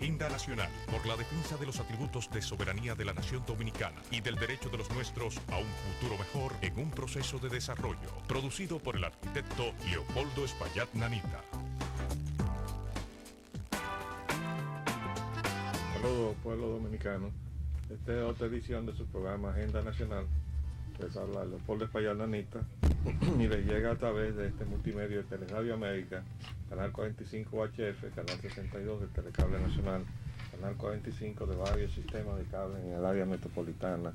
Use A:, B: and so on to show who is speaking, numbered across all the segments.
A: Agenda Nacional por la defensa de los atributos de soberanía de la nación dominicana y del derecho de los nuestros a un futuro mejor en un proceso de desarrollo. Producido por el arquitecto Leopoldo Espaillat Nanita.
B: Saludos, pueblo dominicano. Esta es otra edición de su programa Agenda Nacional. Les habla Leopoldo Espaillat Nanita y les llega a través de este multimedio de Teleradio América, Canal 45 UHF, Canal 62 del Telecable Nacional, Canal 45 de varios sistemas de cable en el área metropolitana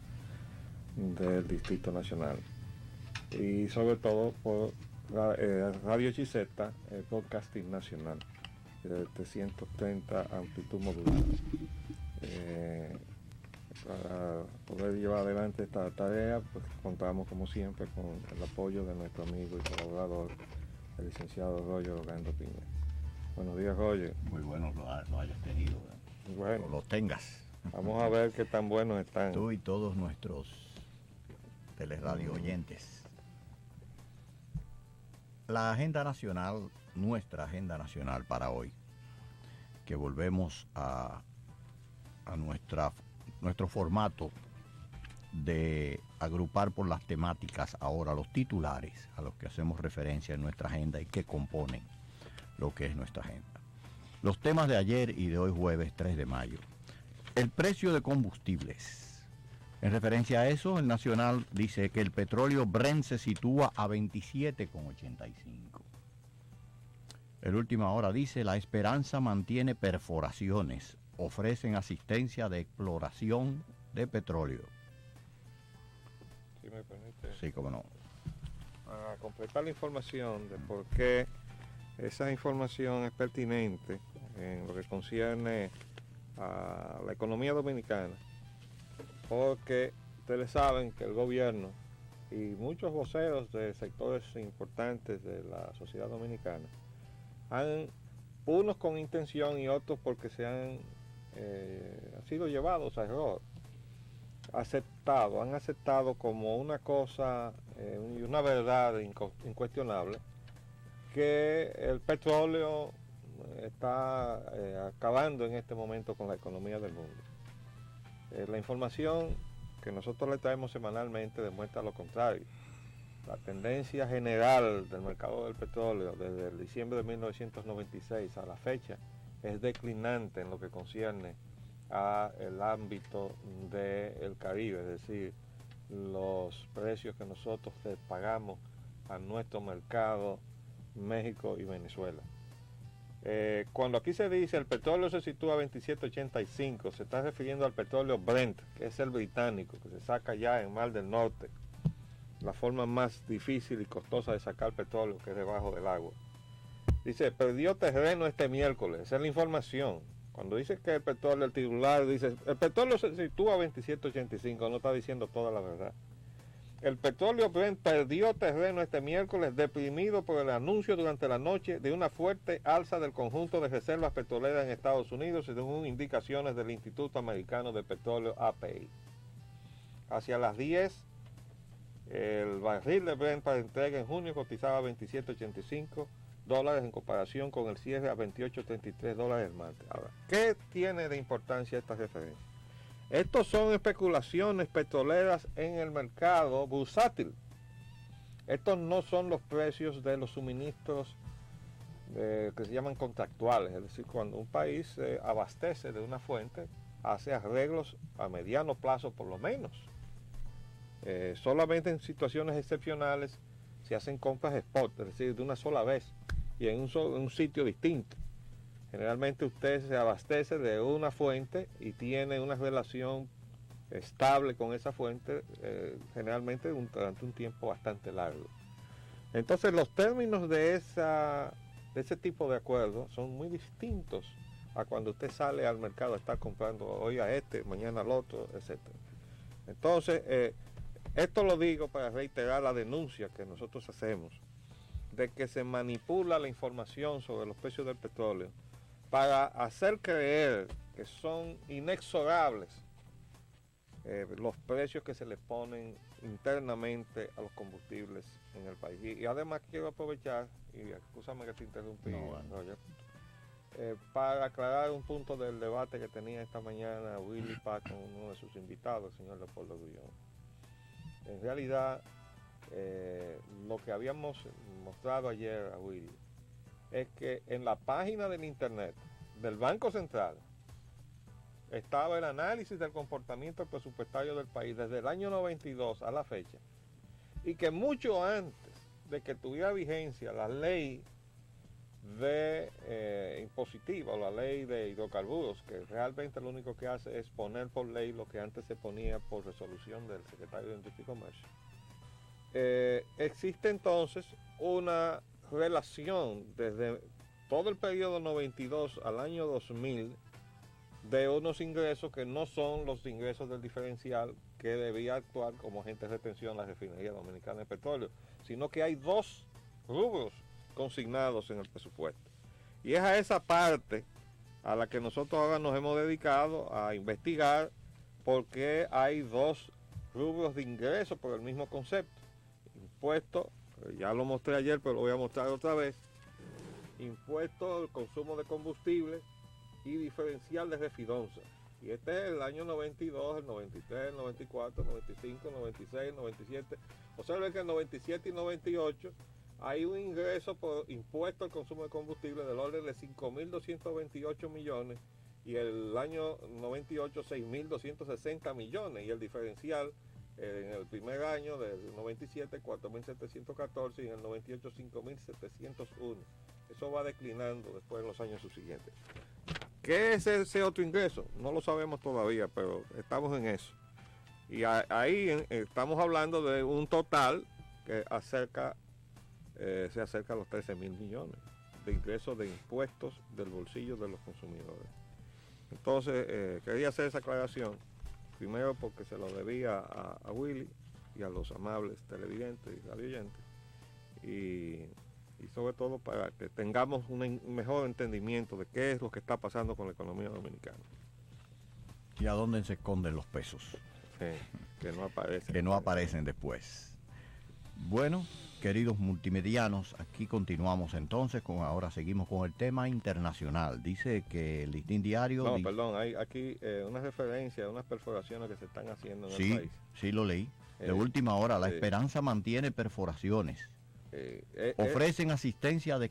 B: del Distrito Nacional. Y sobre todo por Radio Chiseta, Podcasting Nacional, de 330 amplitud modulada. Para poder llevar adelante esta tarea, pues contamos como siempre con el apoyo de nuestro amigo y colaborador, el licenciado Roger Orlando Piña. Buenos días, Roger.
C: Muy bueno lo hayas tenido, ¿eh?
B: Bueno,
C: o lo tengas.
B: Vamos a ver qué tan buenos están.
C: Tú y todos nuestros teleradio oyentes. La agenda nacional, nuestra agenda nacional para hoy, que volvemos a nuestro formato de agrupar por las temáticas ahora los titulares a los que hacemos referencia en nuestra agenda y que componen lo que es nuestra agenda. Los temas de ayer y de hoy jueves 3 de mayo. El precio de combustibles. En referencia a eso, el Nacional dice que el petróleo Brent se sitúa a 27,85. El Última Hora dice, la Esperanza mantiene perforaciones, ofrecen asistencia de exploración de petróleo.
B: Si me permite.
C: Sí, cómo no.
B: Para completar la información de por qué esa información es pertinente en lo que concierne a la economía dominicana, porque ustedes saben que el gobierno y muchos voceros de sectores importantes de la sociedad dominicana unos con intención y otros porque han sido llevados a error, han aceptado como una cosa y una verdad incuestionable que el petróleo está acabando en este momento con la economía del mundo. La información que nosotros le traemos semanalmente demuestra lo contrario. La tendencia general del mercado del petróleo desde el diciembre de 1996 a la fecha es declinante en lo que concierne al ámbito del Caribe, es decir, los precios que nosotros pagamos a nuestro mercado, México y Venezuela. Cuando aquí se dice el petróleo se sitúa a 27,85, se está refiriendo al petróleo Brent, que es el británico, que se saca ya en Mar del Norte, la forma más difícil y costosa de sacar petróleo, que es debajo del agua. Dice, perdió terreno este miércoles, esa es la información. Cuando dice que el petróleo, el titular dice, el petróleo se sitúa a 27,85, no está diciendo toda la verdad. El petróleo Brent perdió terreno este miércoles, deprimido por el anuncio durante la noche de una fuerte alza del conjunto de reservas petroleras en Estados Unidos, según indicaciones del Instituto Americano de Petróleo, API. Hacia las 10, el barril de Brent para entrega en junio cotizaba a $27,85 en comparación con el cierre a $28,33 el martes. Ahora, ¿qué tiene de importancia esta referencia? Estos son especulaciones petroleras en el mercado bursátil. Estos no son los precios de los suministros que se llaman contractuales, es decir, cuando un país se abastece de una fuente, hace arreglos a mediano plazo por lo menos. Solamente en situaciones excepcionales se hacen compras spot, es decir, de una sola vez y en un sitio distinto. Generalmente usted se abastece de una fuente y tiene una relación estable con esa fuente, generalmente durante un tiempo bastante largo. Entonces los términos de ese tipo de acuerdos son muy distintos a cuando usted sale al mercado a estar comprando hoy a este, mañana al otro, etc. Entonces, esto lo digo para reiterar la denuncia que nosotros hacemos de que se manipula la información sobre los precios del petróleo para hacer creer que son inexorables los precios que se le ponen internamente a los combustibles en el país. Y además quiero aprovechar, y excúsame que te interrumpí, Roger, para aclarar un punto del debate que tenía esta mañana Willy Paz con uno de sus invitados, el señor Leopoldo Grullón. En realidad, lo que habíamos mostrado ayer a Willy es que en la página del internet del Banco Central estaba el análisis del comportamiento presupuestario del país desde el año 92 a la fecha, y que mucho antes de que tuviera vigencia la ley de impositiva o la ley de hidrocarburos, que realmente lo único que hace es poner por ley lo que antes se ponía por resolución del secretario de Industria y Comercio, existe entonces una relación desde todo el periodo 92 al año 2000 de unos ingresos que no son los ingresos del diferencial que debía actuar como agente de retención la refinería dominicana de petróleo, sino que hay dos rubros consignados en el presupuesto. Y es a esa parte a la que nosotros ahora nos hemos dedicado a investigar por qué hay dos rubros de ingresos por el mismo concepto. Impuesto, ya lo mostré ayer, pero lo voy a mostrar otra vez. Impuesto al consumo de combustible y diferencial de refidonza. Y este es el año 92, el 93, el 94, el 95, el 96, el 97. Observen que el 97 y 98 hay un ingreso por impuesto al consumo de combustible del orden de 5.228 millones y el año 98 6.260 millones y el diferencial en el primer año del 97 4.714 y en el 98 5.701. Eso va declinando después en los años subsiguientes. ¿Qué es ese otro ingreso? No lo sabemos todavía, pero estamos en eso. Y ahí estamos hablando de un total que se acerca a los 13.000 millones de ingresos de impuestos del bolsillo de los consumidores. Entonces, quería hacer esa aclaración, primero porque se lo debía a Willy y a los amables televidentes y radioyentes, y sobre todo para que tengamos un mejor entendimiento de qué es lo que está pasando con la economía dominicana.
C: ¿Y a dónde se esconden los pesos?
B: Que no aparecen.
C: Que no aparecen después. Bueno, queridos multimedianos, aquí continuamos entonces, ahora seguimos con el tema internacional. Dice que el Listín Diario...
B: No, perdón, hay aquí una referencia a unas perforaciones que se están haciendo en el país.
C: Sí, lo leí. De última hora, la Esperanza mantiene perforaciones. Ofrecen asistencia de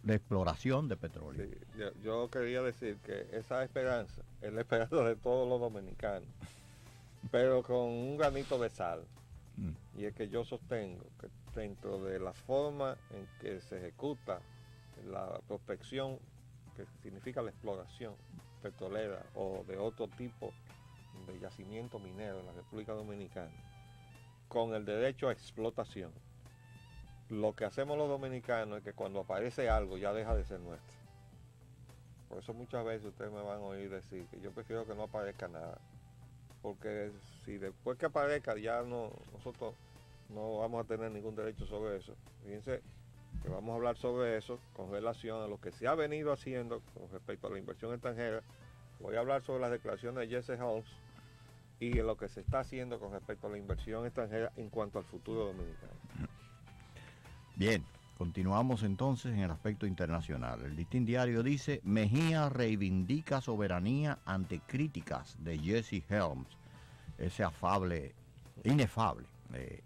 C: exploración de petróleo.
B: Sí, yo quería decir que esa esperanza es la esperanza de todos los dominicanos, pero con un granito de sal. Y es que yo sostengo que dentro de la forma en que se ejecuta la prospección, que significa la exploración petrolera o de otro tipo de yacimiento minero en la República Dominicana, con el derecho a explotación, lo que hacemos los dominicanos es que cuando aparece algo ya deja de ser nuestro. Por eso muchas veces ustedes me van a oír decir que yo prefiero que no aparezca nada, porque si después que aparezca ya nosotros no vamos a tener ningún derecho sobre eso. Fíjense que vamos a hablar sobre eso con relación a lo que se ha venido haciendo con respecto a la inversión extranjera. Voy a hablar sobre las declaraciones de Jesse Helms y lo que se está haciendo con respecto a la inversión extranjera en cuanto al futuro dominicano.
C: Bien, continuamos entonces en el aspecto internacional. El Listín Diario dice: Mejía reivindica soberanía ante críticas de Jesse Helms, ese inefable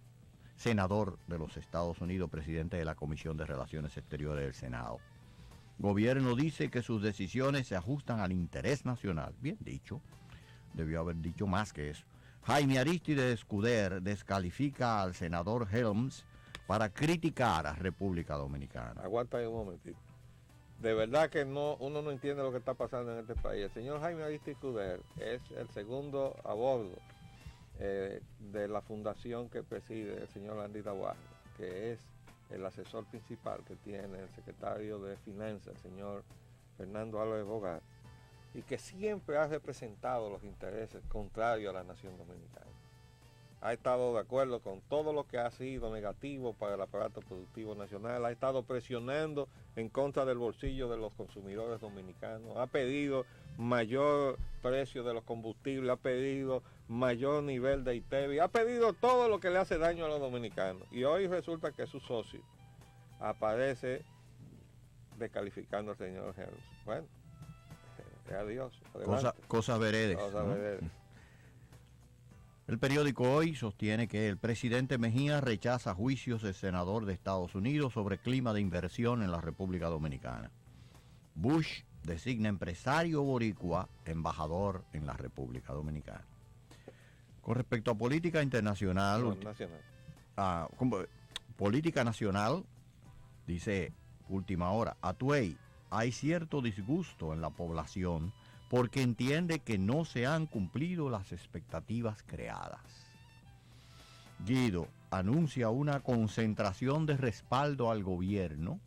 C: senador de los Estados Unidos, presidente de la Comisión de Relaciones Exteriores del Senado. Gobierno dice que sus decisiones se ajustan al interés nacional. Bien dicho, debió haber dicho más que eso. Jaime Arístide Escuder descalifica al senador Helms para criticar a República Dominicana.
B: Aguanta ahí un momentito. De verdad que uno no entiende lo que está pasando en este país. El señor Jaime Arístide Escuder es el segundo a bordo de la fundación que preside el señor Andy Taguardo, que es el asesor principal que tiene el secretario de Finanzas, el señor Fernando Álvarez Bogar, y que siempre ha representado los intereses contrarios a la nación dominicana. Ha estado de acuerdo con todo lo que ha sido negativo para el aparato productivo nacional, ha estado presionando en contra del bolsillo de los consumidores dominicanos, ha pedido mayor precio de los combustibles, ha pedido mayor nivel de ITEVI, ha pedido todo lo que le hace daño a los dominicanos. Y hoy resulta que su socio aparece descalificando al señor Helms. Bueno, adiós.
C: Cosas veredes.
B: Cosas veredes.
C: El periódico Hoy sostiene que el presidente Mejía rechaza juicios del senador de Estados Unidos sobre clima de inversión en la República Dominicana. Bush designa empresario boricua embajador en la República Dominicana. Con respecto a política internacional, política nacional, dice Última Hora, Atuey, hay cierto disgusto en la población porque entiende que no se han cumplido las expectativas creadas. Guido anuncia una concentración de respaldo al gobierno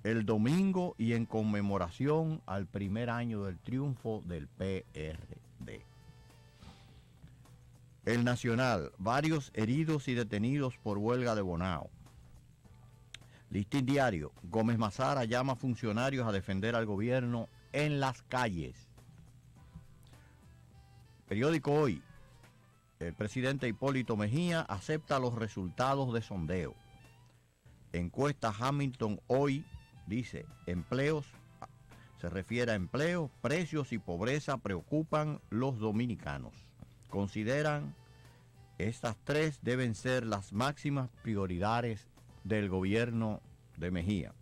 C: el domingo y en conmemoración al primer año del triunfo del PRD. El Nacional, varios heridos y detenidos por huelga de Bonao. Listín Diario, Gómez Mazara llama a funcionarios a defender al gobierno en las calles. Periódico Hoy, el presidente Hipólito Mejía acepta los resultados de sondeo. Encuesta Hamilton Hoy dice, empleos, se refiere a empleo, precios y pobreza preocupan los dominicanos. Consideran estas tres deben ser las máximas prioridades del gobierno de Mejía.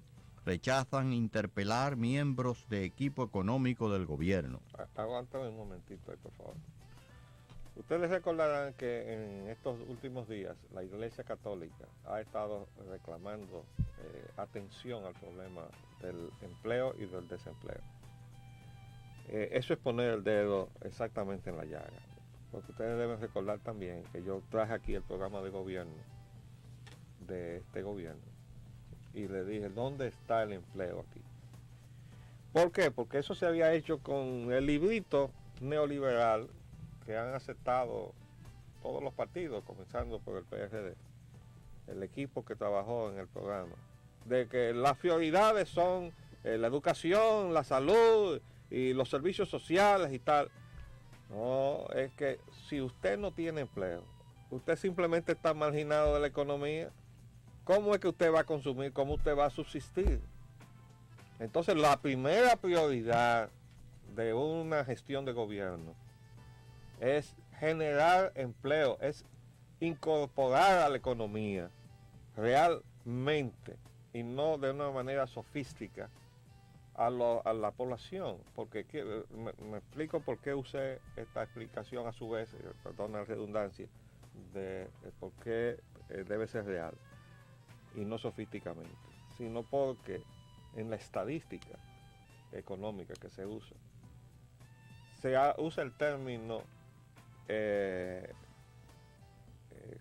C: Rechazan interpelar miembros de equipo económico del gobierno.
B: Aguántame un momentito ahí, por favor. Ustedes recordarán que en estos últimos días la Iglesia Católica ha estado reclamando atención al problema del empleo y del desempleo. Eso es poner el dedo exactamente en la llaga. Porque ustedes deben recordar también que yo traje aquí el programa de gobierno de este gobierno y le dije, ¿dónde está el empleo aquí? ¿Por qué? Porque eso se había hecho con el librito neoliberal que han aceptado todos los partidos, comenzando por el PRD, el equipo que trabajó en el programa, de que las prioridades son la educación, la salud y los servicios sociales y tal. No, es que si usted no tiene empleo, usted simplemente está marginado de la economía. ¿Cómo es que usted va a consumir? ¿Cómo usted va a subsistir? Entonces, la primera prioridad de una gestión de gobierno es generar empleo, es incorporar a la economía realmente y no de una manera sofística a la población. Porque me explico por qué usé esta explicación a su vez, perdón la redundancia, de por qué debe ser real y no sofísticamente, sino porque en la estadística económica que se usa el término,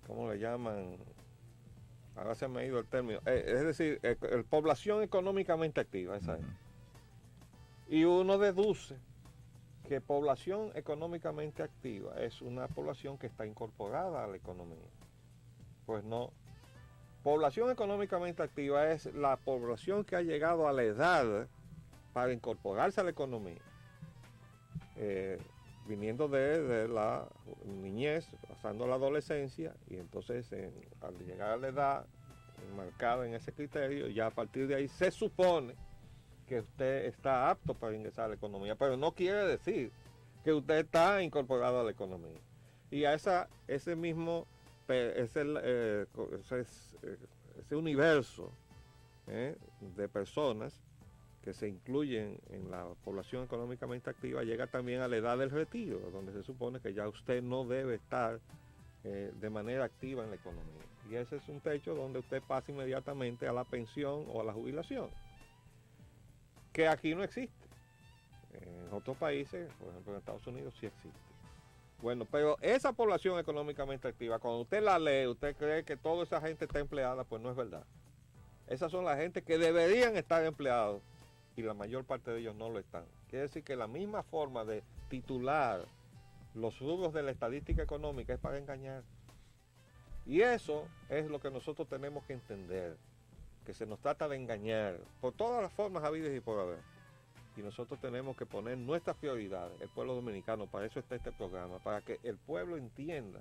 B: ¿cómo le llaman? Ahora se me ha ido el término, es decir, población económicamente activa, esa es. Y uno deduce que población económicamente activa es una población que está incorporada a la economía. Pues no. Población económicamente activa es la población que ha llegado a la edad para incorporarse a la economía, viniendo de la niñez, pasando a la adolescencia, y entonces al llegar a la edad marcada en ese criterio, ya a partir de ahí se supone que usted está apto para ingresar a la economía, pero no quiere decir que usted está incorporado a la economía. Y a ese mismo, ese universo de personas que se incluyen en la población económicamente activa llega también a la edad del retiro, donde se supone que ya usted no debe estar de manera activa en la economía. Y ese es un techo donde usted pasa inmediatamente a la pensión o a la jubilación, que aquí no existe. En otros países, por ejemplo en Estados Unidos, sí existe. Bueno, pero esa población económicamente activa, cuando usted la lee, usted cree que toda esa gente está empleada, pues no es verdad. Esas son la gente que deberían estar empleados y la mayor parte de ellos no lo están. Quiere decir que la misma forma de titular los rubros de la estadística económica es para engañar. Y eso es lo que nosotros tenemos que entender, que se nos trata de engañar por todas las formas habidas y por haber. Y nosotros tenemos que poner nuestras prioridades, el pueblo dominicano, para eso está este programa, para que el pueblo entienda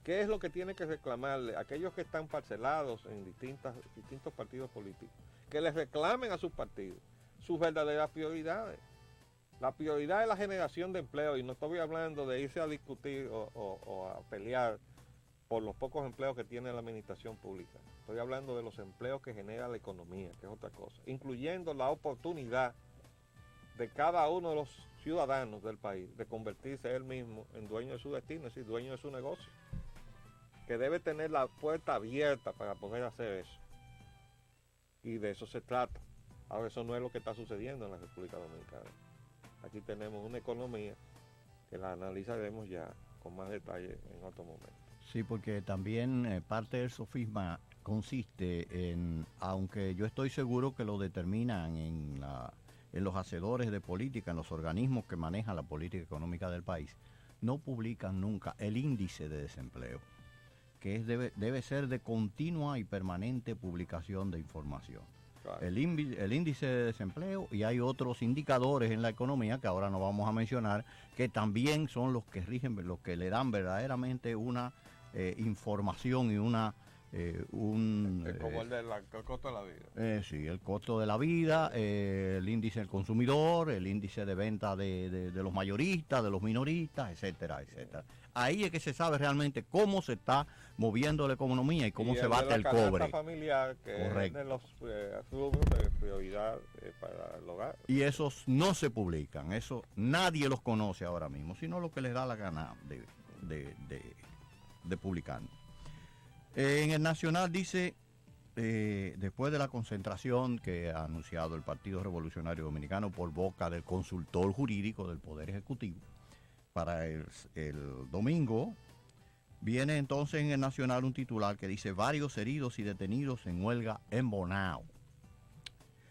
B: qué es lo que tiene que reclamarle a aquellos que están parcelados en distintos partidos políticos, que les reclamen a sus partidos sus verdaderas prioridades. La prioridad es la generación de empleo, y no estoy hablando de irse a discutir o a pelear por los pocos empleos que tiene la administración pública. Estoy hablando de los empleos que genera la economía, que es otra cosa, incluyendo la oportunidad de cada uno de los ciudadanos del país de convertirse él mismo en dueño de su destino, es decir, dueño de su negocio, que debe tener la puerta abierta para poder hacer eso. Y de eso se trata. Ahora, eso no es lo que está sucediendo en la República Dominicana. Aquí tenemos una economía que la analizaremos ya con más detalle en otro momento.
C: Sí, porque también parte del sofisma consiste en, aunque yo estoy seguro que lo determinan en los hacedores de política, en los organismos que manejan la política económica del país, no publican nunca el índice de desempleo, que debe ser de continua y permanente publicación de información. Claro. El índice de desempleo, y hay otros indicadores en la economía que ahora no vamos a mencionar, que también son los que rigen, los que le dan verdaderamente una información y una
B: como el costo de la vida.
C: Sí, el costo de la vida, el índice del consumidor, el índice de venta de los mayoristas, de los minoristas, etcétera, etcétera. Ahí es que se sabe realmente cómo se está moviendo la economía y cómo se bate el cobre.
B: Familiar, que correcto, es de los rubros de prioridad para el hogar.
C: Y esos no se publican, eso nadie los conoce ahora mismo, sino lo que les da la gana de publicar. En el Nacional dice, después de la concentración que ha anunciado el Partido Revolucionario Dominicano por boca del consultor jurídico del Poder Ejecutivo para el domingo, viene entonces en el Nacional un titular que dice: varios heridos y detenidos en huelga en Bonao.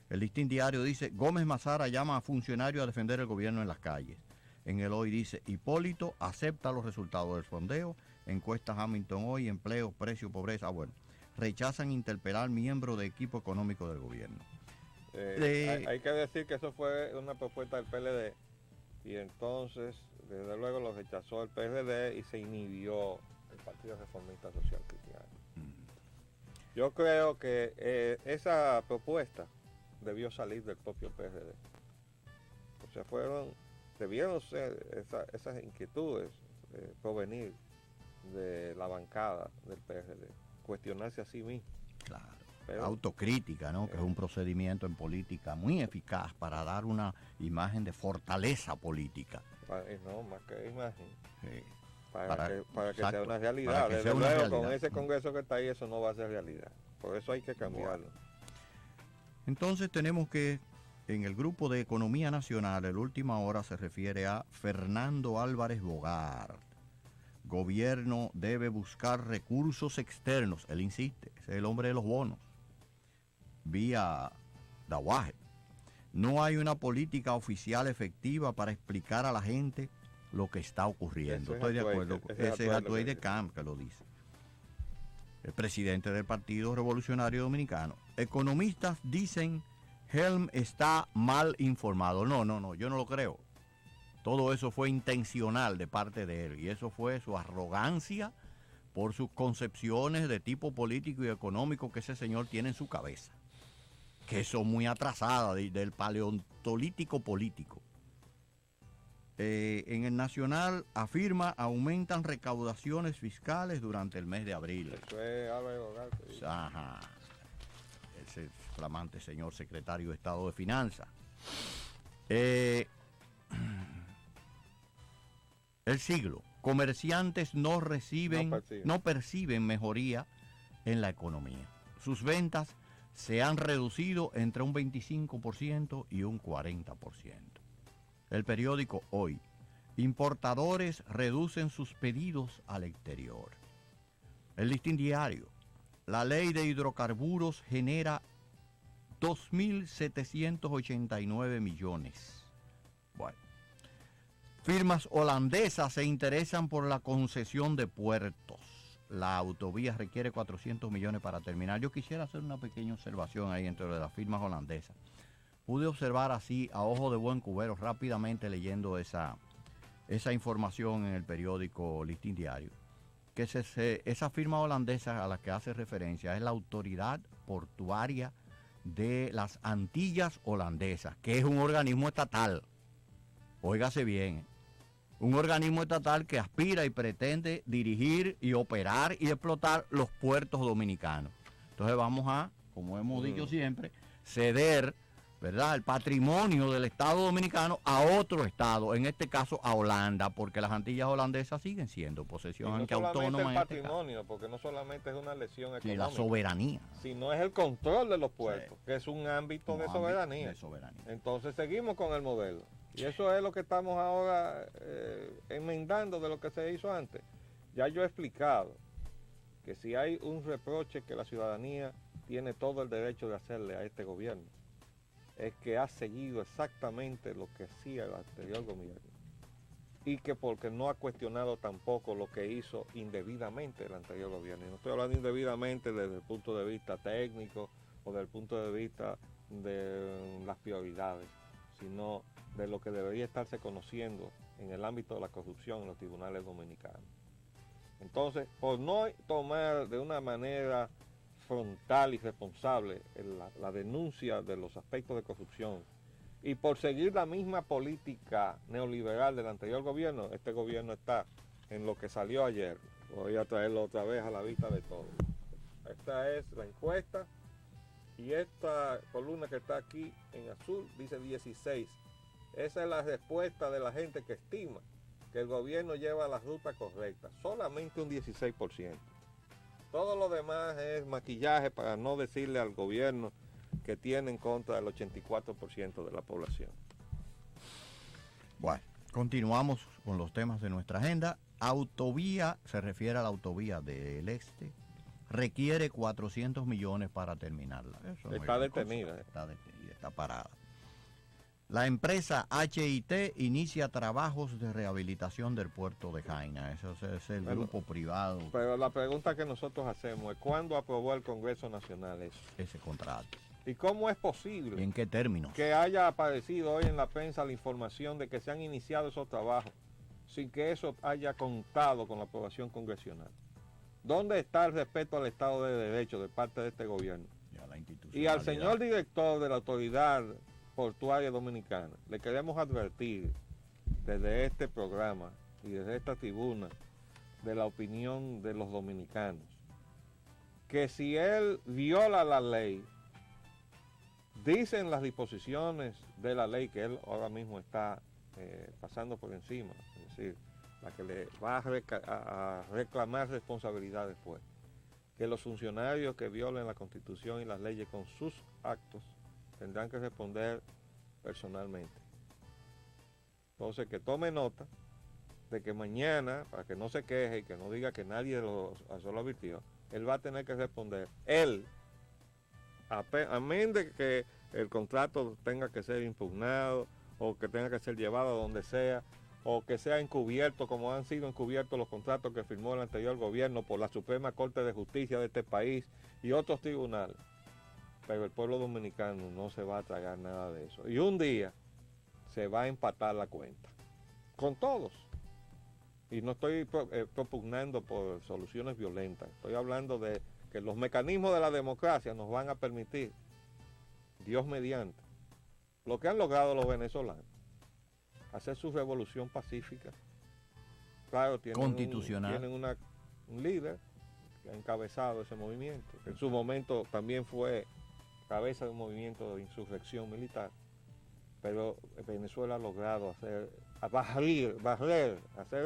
C: El Listín Diario dice: Gómez Mazara llama a funcionarios a defender el gobierno en las calles. En el Hoy dice: Hipólito acepta los resultados del sondeo. Encuestas Hamilton Hoy, empleo, precio, pobreza. Bueno, rechazan interpelar miembros de equipo económico del gobierno.
B: Hay que decir que eso fue una propuesta del PLD, y entonces, desde luego, lo rechazó el PLD y se inhibió el Partido Reformista Social Cristiano. Yo creo que esa propuesta debió salir del propio PLD. O sea, debieron ser esas inquietudes provenir de la bancada del PRD, cuestionarse a sí mismo.
C: Claro. Pero, autocrítica, ¿no? Que es un procedimiento en política muy eficaz para dar una imagen de fortaleza política.
B: No, más que imagen.
C: Sí.
B: Para que sea una realidad. Desde luego, con ese Congreso que está ahí, eso no va a ser realidad. Por eso hay que cambiarlo. Bueno.
C: Entonces tenemos que, en el grupo de Economía Nacional, el Última Hora se refiere a Fernando Álvarez Bogart. Gobierno debe buscar recursos externos, él insiste, es el hombre de los bonos, vía Dawaje. No hay una política oficial efectiva para explicar a la gente lo que está ocurriendo. Estoy de acuerdo, ese es Atuey de Camp que lo dice. El presidente del Partido Revolucionario Dominicano. Economistas dicen Helm está mal informado. No, yo no lo creo. Todo eso fue intencional de parte de él, y eso fue su arrogancia por sus concepciones de tipo político y económico que ese señor tiene en su cabeza, que son muy atrasadas del paleontolítico político. En el Nacional afirma aumentan recaudaciones fiscales durante el mes de abril.
B: Eso es Álvaro Bogart.
C: Ajá. Ese flamante señor secretario de Estado de Finanzas. El Siglo. Comerciantes no perciben mejoría en la economía. Sus ventas se han reducido entre un 25% y un 40%. El periódico Hoy. Importadores reducen sus pedidos al exterior. El Listín Diario. La ley de hidrocarburos genera 2.789 millones. Bueno. Firmas holandesas se interesan por la concesión de puertos. La autovía requiere 400 millones para terminar. Yo quisiera hacer una pequeña observación ahí entre las firmas holandesas. Pude observar así, a ojo de buen cubero, rápidamente leyendo esa información en el periódico Listín Diario, que esa firma holandesa a la que hace referencia es la Autoridad Portuaria de las Antillas Holandesas, que es un organismo estatal. Óigase bien, un organismo estatal que aspira y pretende dirigir y operar y explotar los puertos dominicanos. Entonces vamos a, como hemos dicho siempre, ceder, ¿verdad?, el patrimonio del Estado Dominicano a otro Estado, en este caso a Holanda, porque las Antillas Holandesas siguen siendo posesión autónoma.
B: El patrimonio, porque no solamente es una lesión económica,
C: la soberanía,
B: sino es el control de los puertos, que es un ámbito de soberanía. Entonces seguimos con el modelo. Y eso es lo que estamos ahora enmendando de lo que se hizo antes. Ya yo he explicado que si hay un reproche que la ciudadanía tiene todo el derecho de hacerle a este gobierno, es que ha seguido exactamente lo que hacía el anterior gobierno. Y que porque no ha cuestionado tampoco lo que hizo indebidamente el anterior gobierno. Y no estoy hablando indebidamente desde el punto de vista técnico o desde el punto de vista de las prioridades, sino de lo que debería estarse conociendo en el ámbito de la corrupción en los tribunales dominicanos. Entonces, por no tomar de una manera frontal y responsable la denuncia de los aspectos de corrupción y por seguir la misma política neoliberal del anterior gobierno, este gobierno está en lo que salió ayer. Voy a traerlo otra vez a la vista de todos. Esta es la encuesta y esta columna que está aquí en azul dice 16. Esa es la respuesta de la gente que estima que el gobierno lleva la ruta correcta. Solamente un 16%. Todo lo demás es maquillaje para no decirle al gobierno que tiene en contra del 84% de la población.
C: Bueno, continuamos con los temas de nuestra agenda. Autovía, se refiere a la autovía del Este, requiere 400 millones para terminarla. Eso
B: está detenida.
C: Está detenida, está parada. La empresa HIT inicia trabajos de rehabilitación del puerto de Jaina. Eso es el grupo privado.
B: Pero la pregunta que nosotros hacemos es ¿cuándo aprobó el Congreso Nacional eso?
C: Ese contrato.
B: ¿Y cómo es posible?
C: ¿Y en qué términos?
B: Que haya aparecido hoy en la prensa la información de que se han iniciado esos trabajos sin que eso haya contado con la aprobación congresional. ¿Dónde está el respeto al Estado de Derecho de parte de este gobierno? Y al señor director de la Autoridad Portuaria Dominicana, le queremos advertir desde este programa y desde esta tribuna de la opinión de los dominicanos, que si él viola la ley, dicen las disposiciones de la ley que él ahora mismo está pasando por encima, es decir, la que le va a reclamar responsabilidad después, que los funcionarios que violen la Constitución y las leyes con sus actos tendrán que responder personalmente. Entonces, que tome nota de que mañana, para que no se queje y que no diga que nadie lo advirtió, él va a tener que responder. Él, amén de que el contrato tenga que ser impugnado o que tenga que ser llevado a donde sea, o que sea encubierto como han sido encubiertos los contratos que firmó el anterior gobierno por la Suprema Corte de Justicia de este país y otros tribunales. Pero el pueblo dominicano no se va a tragar nada de eso. Y un día se va a empatar la cuenta. Con todos. Y no estoy propugnando por soluciones violentas. Estoy hablando de que los mecanismos de la democracia nos van a permitir, Dios mediante, lo que han logrado los venezolanos. Hacer su revolución pacífica. Claro, tienen un líder que ha encabezado ese movimiento. En su momento también fue cabeza de un movimiento de insurrección militar, pero Venezuela ha logrado hacer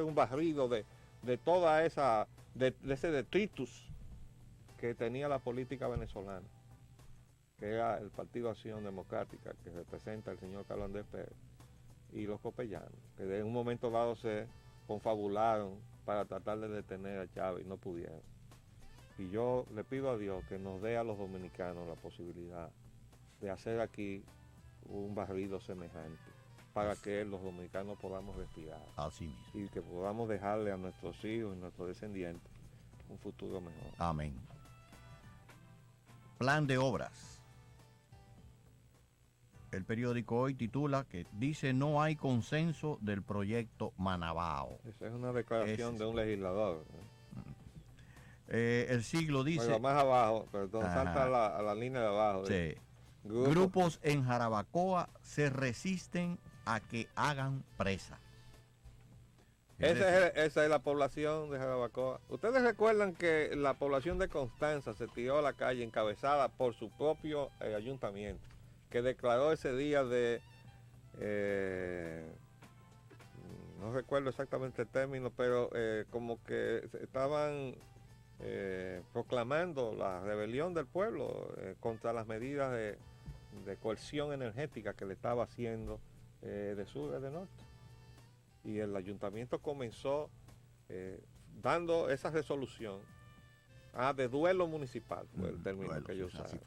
B: un barrido de toda esa, de ese detritus que tenía la política venezolana, que era el Partido Acción Democrática, que representa el señor Carlos Andrés Pérez, y los copellanos, que en un momento dado se confabularon para tratar de detener a Chávez y no pudieron. Y yo le pido a Dios que nos dé a los dominicanos la posibilidad de hacer aquí un barrido semejante para que los dominicanos podamos respirar.
C: Así mismo.
B: Y que podamos dejarle a nuestros hijos y nuestros descendientes un futuro mejor.
C: Amén. Plan de obras. El periódico hoy titula que dice no hay consenso del proyecto Manabao.
B: Esa es una declaración de un legislador.
C: El Siglo dice...
B: Bueno, más abajo, perdón, salta a la línea de abajo.
C: Sí. Grupos en Jarabacoa se resisten a que hagan presa.
B: Esa es la población de Jarabacoa. Ustedes recuerdan que la población de Constanza se tiró a la calle encabezada por su propio ayuntamiento, que declaró ese día de, no recuerdo exactamente el término, pero como que estaban proclamando la rebelión del pueblo contra las medidas de coerción energética que le estaba haciendo de sur a de norte. Y el ayuntamiento comenzó dando esa resolución de duelo municipal, fue el término duelo, que ellos usaron.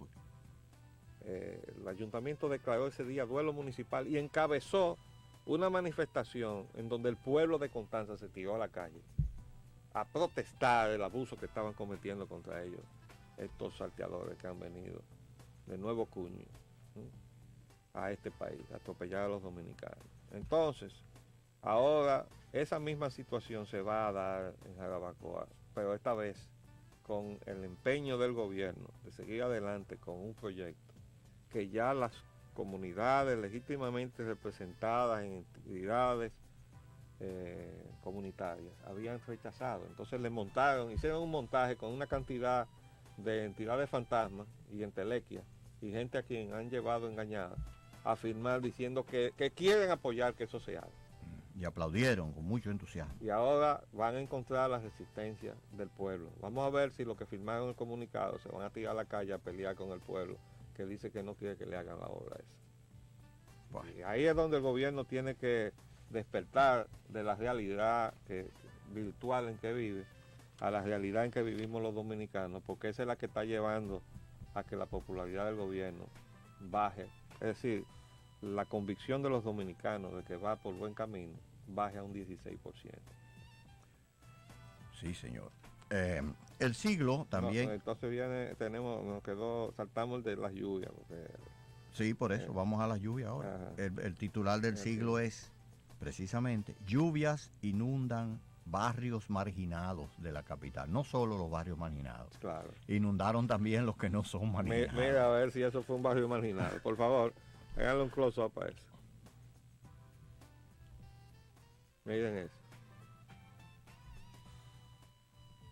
B: El ayuntamiento declaró ese día duelo municipal y encabezó una manifestación en donde el pueblo de Constanza se tiró a la calle a protestar el abuso que estaban cometiendo contra ellos estos salteadores que han venido de nuevo cuño a este país, a atropellar a los dominicanos. Entonces, ahora esa misma situación se va a dar en Jarabacoa, pero esta vez con el empeño del gobierno de seguir adelante con un proyecto que ya las comunidades legítimamente representadas en entidades comunitarias habían rechazado. Entonces hicieron un montaje con una cantidad de entidades fantasmas y entelequias y gente a quien han llevado engañada a firmar diciendo que quieren apoyar que eso se haga.
C: Y aplaudieron con mucho entusiasmo.
B: Y ahora van a encontrar la resistencia del pueblo. Vamos a ver si los que firmaron el comunicado se van a tirar a la calle a pelear con el pueblo que dice que no quiere que le hagan la obra esa. Bueno. Y ahí es donde el gobierno tiene que despertar de la realidad virtual en que vive a la realidad en que vivimos los dominicanos, porque esa es la que está llevando a que la popularidad del gobierno baje. Es decir, la convicción de los dominicanos de que va por buen camino baje a un 16%.
C: Sí, señor. El siglo también...
B: No, entonces saltamos de las lluvias. Porque,
C: sí, por eso, vamos a las lluvias ahora. El titular del siglo es precisamente: lluvias inundan barrios marginados de la capital. No solo los barrios marginados.
B: Claro.
C: Inundaron también los que no son marginados.
B: Mira a ver si eso fue un barrio marginado. Por favor, háganle un close-up a eso. Miren eso.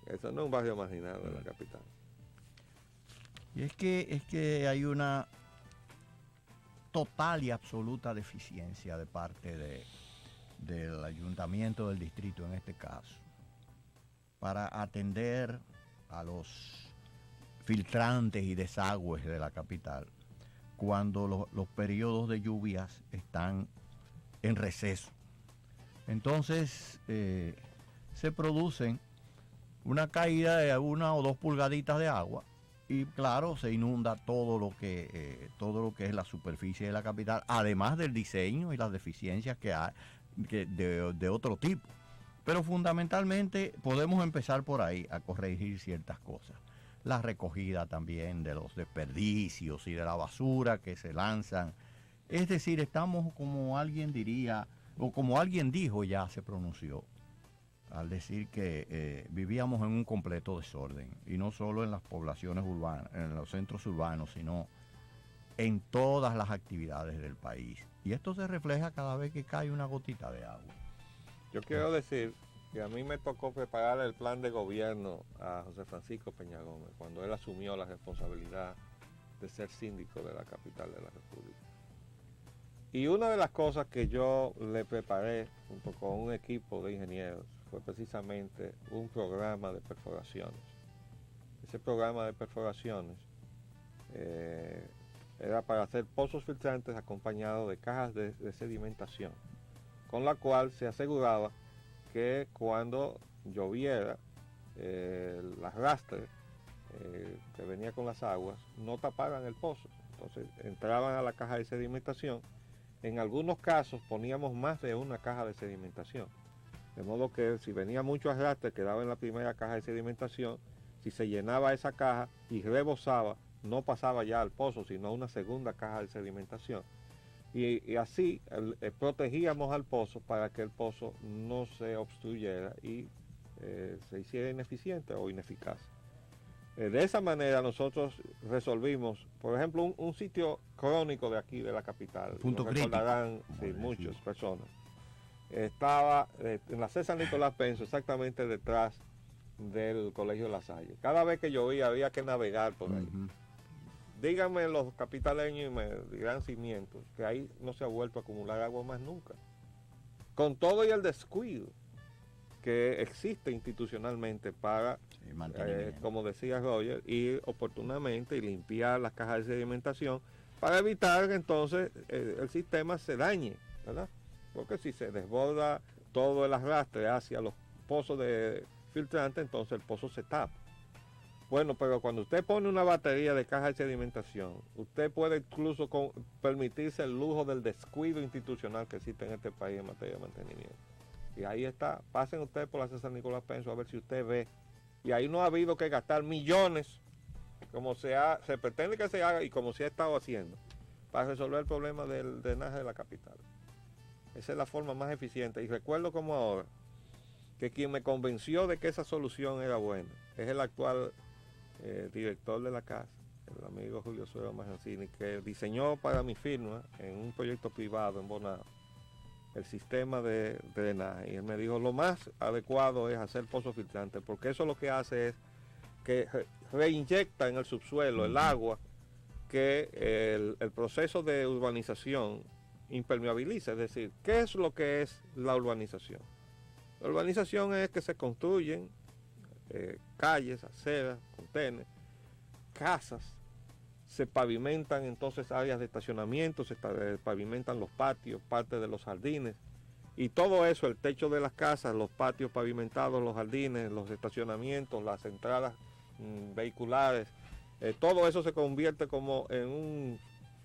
B: Eso no es un barrio marginado de la capital.
C: Y es que hay una total y absoluta deficiencia de parte del ayuntamiento del distrito, en este caso, para atender a los filtrantes y desagües de la capital cuando los periodos de lluvias están en receso. Entonces se producen una caída de 1 o 2 pulgaditas de agua y claro, se inunda todo lo que es la superficie de la capital, además del diseño y las deficiencias que hay de otro tipo. Pero fundamentalmente podemos empezar por ahí a corregir ciertas cosas. La recogida también de los desperdicios y de la basura que se lanzan. Es decir, estamos, como alguien diría, o como alguien dijo, ya se pronunció, al decir que vivíamos en un completo desorden, y no solo en las poblaciones urbanas, en los centros urbanos, sino en todas las actividades del país. Y esto se refleja cada vez que cae una gotita de agua.
B: Yo quiero decir que a mí me tocó preparar el plan de gobierno a José Francisco Peña Gómez cuando él asumió la responsabilidad de ser síndico de la capital de la República. Y una de las cosas que yo le preparé junto con un equipo de ingenieros fue precisamente un programa de perforaciones. Ese programa de perforaciones era para hacer pozos filtrantes acompañados de cajas de sedimentación, con la cual se aseguraba que cuando lloviera, el arrastre que venía con las aguas no taparan el pozo. Entonces entraban a la caja de sedimentación. En algunos casos poníamos más de una caja de sedimentación, de modo que si venía mucho arrastre quedaba en la primera caja de sedimentación. Si se llenaba esa caja y rebosaba, no pasaba ya al pozo, sino a una segunda caja de sedimentación. Y así protegíamos al pozo para que el pozo no se obstruyera y se hiciera ineficiente o ineficaz. De esa manera nosotros resolvimos, por ejemplo, un sitio crónico de aquí, de la capital.
C: Punto
B: lo
C: crítico.
B: recordarán, sí, muchas personas. Estaba en la César Nicolás Penso, exactamente detrás del Colegio La Salle. Cada vez que llovía había que navegar por ahí. Díganme los capitaleños y me dirán cimientos, que ahí no se ha vuelto a acumular agua más nunca. Con todo y el descuido que existe institucionalmente para, como decía Roger, ir oportunamente y limpiar las cajas de sedimentación para evitar que entonces el sistema se dañe, ¿verdad? Porque si se desborda todo el arrastre hacia los pozos de filtrante, entonces el pozo se tapa. Bueno, pero cuando usted pone una batería de cajas de sedimentación, usted puede incluso permitirse el lujo del descuido institucional que existe en este país en materia de mantenimiento. Y ahí está, pasen ustedes por la César Nicolás Penso a ver si usted ve. Y ahí no ha habido que gastar millones, como se pretende que se haga y como se ha estado haciendo, para resolver el problema del drenaje de la capital. Esa es la forma más eficiente. Y recuerdo como ahora, que quien me convenció de que esa solución era buena es el actual director de la casa, el amigo Julio Suero Majancini, que diseñó para mi firma en un proyecto privado en Bonao el sistema de drenaje. Y él me dijo, lo más adecuado es hacer pozo filtrante, porque eso lo que hace es que reinyecta en el subsuelo el agua que el proceso de urbanización impermeabiliza. Es decir, ¿qué es lo que es la urbanización? La urbanización es que se construyen calles, aceras, contenes, casas, se pavimentan entonces áreas de estacionamiento, se pavimentan los patios, parte de los jardines, y todo eso, el techo de las casas, los patios pavimentados, los jardines, los estacionamientos, las entradas vehiculares, todo eso se convierte como en un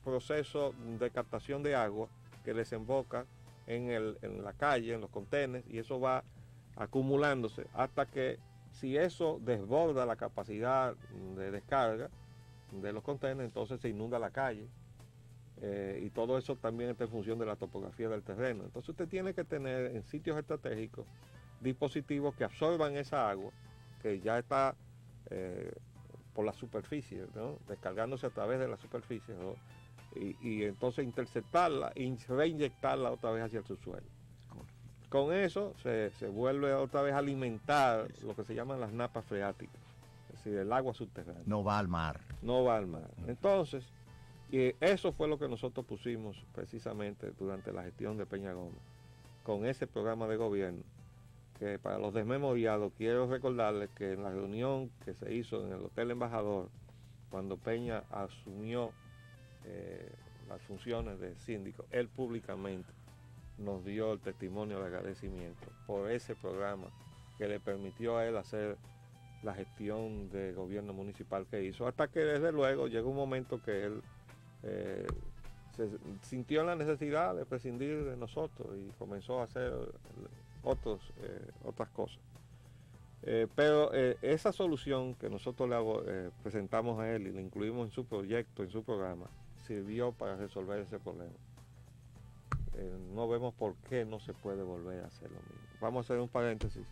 B: proceso de captación de agua que desemboca en la calle, en los contenes, y eso va acumulándose hasta que, si eso desborda la capacidad de descarga de los contenedores, entonces se inunda la calle, y todo eso también está en función de la topografía del terreno. Entonces usted tiene que tener en sitios estratégicos dispositivos que absorban esa agua que ya está por la superficie, ¿no?, descargándose a través de la superficie, ¿no?, y entonces interceptarla y reinyectarla otra vez hacia el subsuelo. Con eso se vuelve otra vez a alimentar lo que se llaman las napas freáticas, es decir, el agua subterránea.
C: No va al mar.
B: No va al mar. Entonces, eso fue lo que nosotros pusimos precisamente durante la gestión de Peña Gómez, con ese programa de gobierno, que para los desmemoriados quiero recordarles que en la reunión que se hizo en el Hotel Embajador, cuando Peña asumió las funciones de síndico, él públicamente nos dio el testimonio de agradecimiento por ese programa que le permitió a él hacer la gestión de gobierno municipal que hizo, hasta que desde luego llegó un momento que él se sintió la necesidad de prescindir de nosotros y comenzó a hacer otras cosas. Pero esa solución que nosotros le presentamos a él y le incluimos en su proyecto, en su programa, sirvió para resolver ese problema. No vemos por qué no se puede volver a hacer lo mismo. Vamos a hacer un paréntesis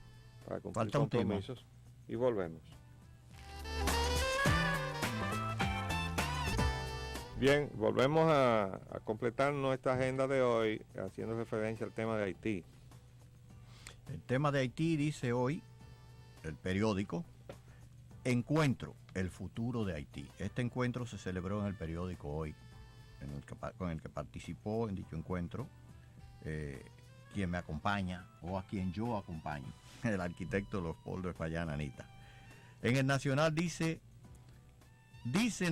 B: para cumplir compromisos y volvemos. Bien, volvemos a completar nuestra agenda de hoy haciendo referencia al tema de Haití.
C: El tema de Haití dice hoy el periódico: Encuentro, el futuro de Haití. Este encuentro se celebró en el periódico Hoy, con el que participó en dicho encuentro quien me acompaña, o a quien yo acompaño, el arquitecto Leopoldo Espallana Anita. En el Nacional dice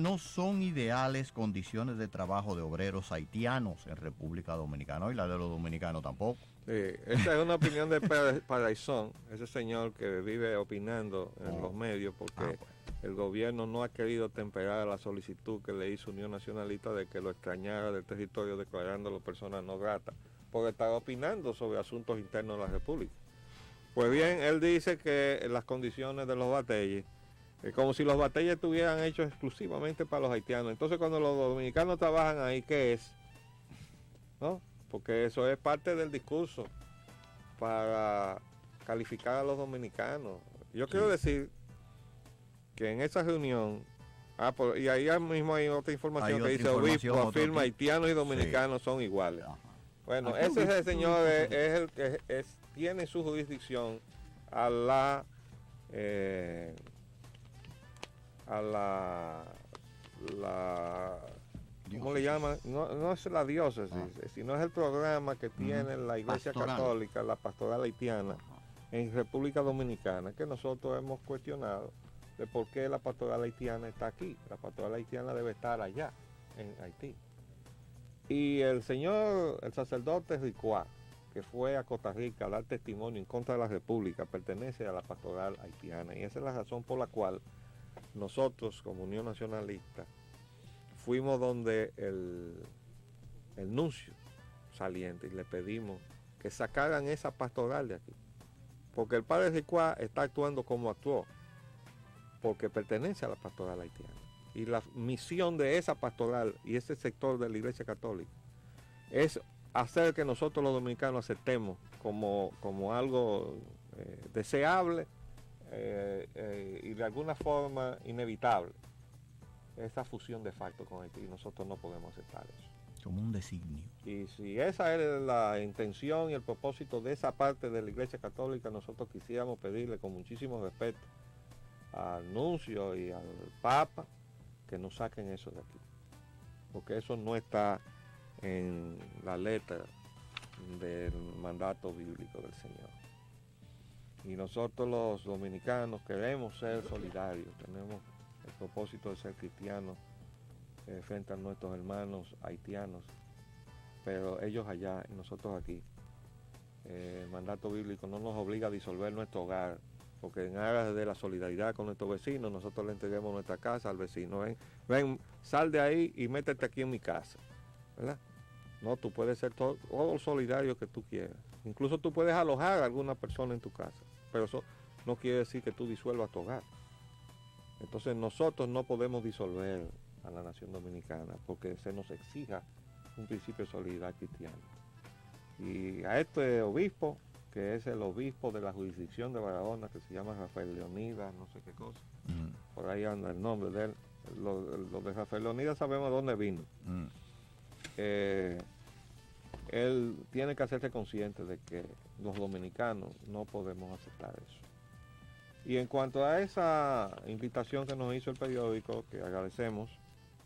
C: no son ideales condiciones de trabajo de obreros haitianos en República Dominicana, y la de los dominicanos tampoco.
B: Sí, esta es una opinión de Paraizón, ese señor que vive opinando en los medios porque el gobierno no ha querido temperar la solicitud que le hizo Unión Nacionalista de que lo extrañara del territorio declarándolo persona no grata, porque estaba opinando sobre asuntos internos de la República. Pues bien, él dice que las condiciones de los batalles, como si los batalles estuvieran hechos exclusivamente para los haitianos. Entonces cuando los dominicanos trabajan ahí, ¿qué es? ¿No? Porque eso es parte del discurso para calificar a los dominicanos. Yo quiero decir que en esa reunión, y ahí mismo hay otra información que dice, obispo afirma haitianos y dominicanos son iguales. Ajá. Bueno, ese es el señor, es el que tiene su jurisdicción a la ¿cómo le llaman? No es la diócesis, sino es el programa que tiene la Iglesia Católica, la pastoral haitiana, en República Dominicana, que nosotros hemos cuestionado de por qué la pastoral haitiana está aquí. La pastoral haitiana debe estar allá, en Haití. Y el sacerdote Ricoa, que fue a Costa Rica a dar testimonio en contra de la República, pertenece a la pastoral haitiana. Y esa es la razón por la cual nosotros, como Unión Nacionalista, fuimos donde el nuncio saliente y le pedimos que sacaran esa pastoral de aquí. Porque el padre Ricoa está actuando como actuó, porque pertenece a la pastoral haitiana. Y la misión de esa pastoral y ese sector de la Iglesia Católica es hacer que nosotros los dominicanos aceptemos como algo deseable y de alguna forma inevitable esa fusión de facto con Haití. Nosotros no podemos aceptar eso.
C: Como un designio.
B: Y si esa es la intención y el propósito de esa parte de la Iglesia Católica, nosotros quisiéramos pedirle con muchísimo respeto al nuncio y al Papa que no saquen eso de aquí, porque eso no está en la letra del mandato bíblico del Señor. Y nosotros los dominicanos queremos ser solidarios, tenemos el propósito de ser cristianos frente a nuestros hermanos haitianos, pero ellos allá y nosotros aquí. El mandato bíblico no nos obliga a disolver nuestro hogar, porque en aras de la solidaridad con nuestros vecinos, nosotros le entreguemos nuestra casa al vecino. Ven, sal de ahí y métete aquí en mi casa, ¿verdad? No, tú puedes ser todo solidario que tú quieras. Incluso tú puedes alojar a alguna persona en tu casa, pero eso no quiere decir que tú disuelvas tu hogar. Entonces nosotros no podemos disolver a la nación dominicana porque se nos exija un principio de solidaridad cristiana. Y a este obispo, que es el obispo de la jurisdicción de Barahona, que se llama Rafael Leonidas, no sé qué cosa, por ahí anda el nombre de él. Lo de Rafael Leonidas sabemos dónde vino. Él tiene que hacerse consciente de que los dominicanos no podemos aceptar eso. Y en cuanto a esa invitación que nos hizo el periódico, que agradecemos,